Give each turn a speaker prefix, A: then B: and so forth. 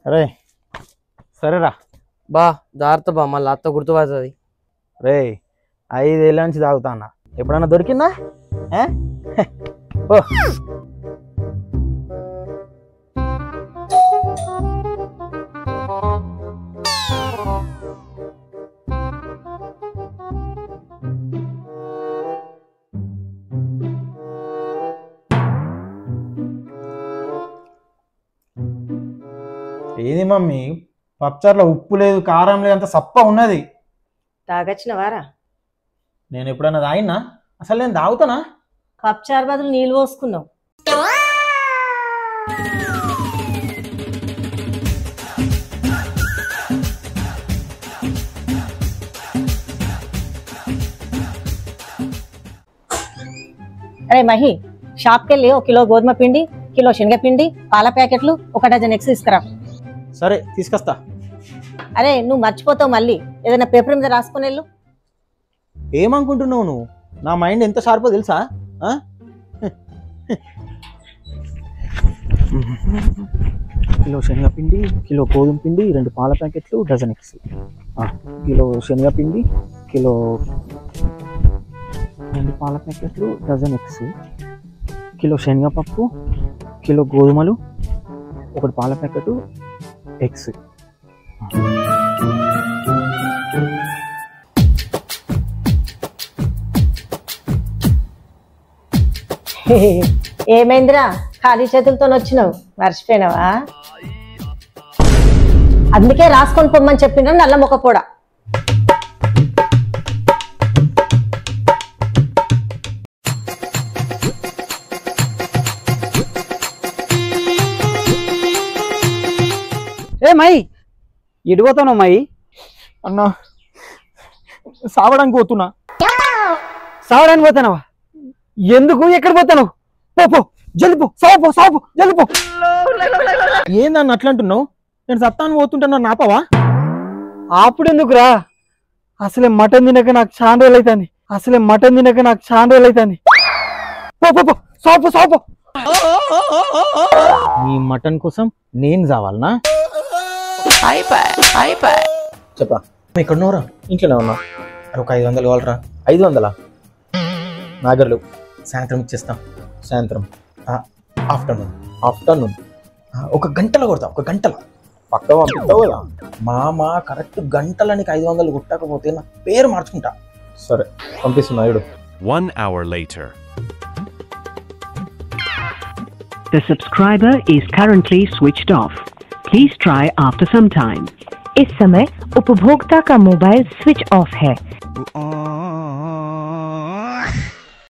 A: అరే సరేరా
B: బా జాగ్రత్త బా మళ్ళీ అత్త గుర్తుపడుతుంది.
A: రే 5 ఏళ్ళ నుంచి తాగుతా అన్న, ఎప్పుడన్నా దొరికిందా? ఓ ఏది మమ్మీ పప్చార్లో ఉప్పు లేదు, కారం లేదు, అంత సప్ప ఉన్నది.
C: తాగొచ్చిన వారా?
A: నేను ఎప్పుడన్నా తాగినా? అసలు నేను తాగుతానా?
C: పప్చారు బదులు నీళ్ళు పోసుకున్నావు. అరే మహి, షాప్కి వెళ్ళి 1 కిలో గోధుమ పిండి, కిలో శనగపిండి, పాల ప్యాకెట్లు, 1 డజన్ ఎగ్స్ తీసుకురా.
A: సరే తీసుకొస్తా.
C: అరే నువ్వు మర్చిపోతావు, మళ్ళీ ఏదైనా పేపర్ మీద రాసుకుని వెళ్ళు.
A: ఏమనుకుంటున్నావు నువ్వు? నా మైండ్ ఎంత షార్పో తెలుసా? కిలో శనగపిండి, కిలో గోధుమ పిండి, 2 పాల ప్యాకెట్లు, డజన్ ఎగ్స్. కిలో శనగపిండి, కిలో 2 పాల ప్యాకెట్లు, డజన్ ఎగ్స్, కిలో శనగపప్పు, కిలో గోధుమలు, 1 పాల ప్యాకెట్, ఎగ్స్.
C: ఏమైందిరా ఖాళీ చేతులతో వచ్చినావు? మర్చిపోయినావా? అందుకే రాసుకొని పొమ్మని చెప్పిన నల్ల మొక్క కూడా.
D: ఏ మై ఎడిపోతావు మై?
A: అన్నా సావడానికి పోతున్నా.
D: సావడానికి పోతానవా? ఎందుకు? ఎక్కడ పోతాను? పో జల్లిపో, సావుపో సావుపో జల్లిపో.
A: ఏందన్న అట్లా అంటున్నావు? నేను సత్తాను పోతుంటున్నా, నాపవా?
D: అప్పుడెందుకురా? అసలే మటన్ తినక నాకు చాలా రోజులు అవుతుంది. పో సావుపో సావుపో.
A: నీ మటన్ కోసం నేను చావాలనా? చెప్పరా ఇక్కడ ఉన్నావురా? ఇంట్లోనే ఉన్నా. ఒక 500 కావాలరా. 500 నాగర్లు సాయంత్రం ఇచ్చేస్తాం. సాయంత్రం ఆఫ్టర్నూన్ 1 గంటలో కొడతా. 1 గంటల పక్క పంపిస్తావు కదా మామ. కరెక్ట్ గంటలనికి 500 కొట్టకపోతే నా పేరు మార్చుకుంటా. సరే పంపిస్తున్నా.
E: 1 hour later.
F: The subscriber is currently switched off. Please try after some time.
G: इस समय उपभोक्ता का मोबाइल स्विच ऑफ है.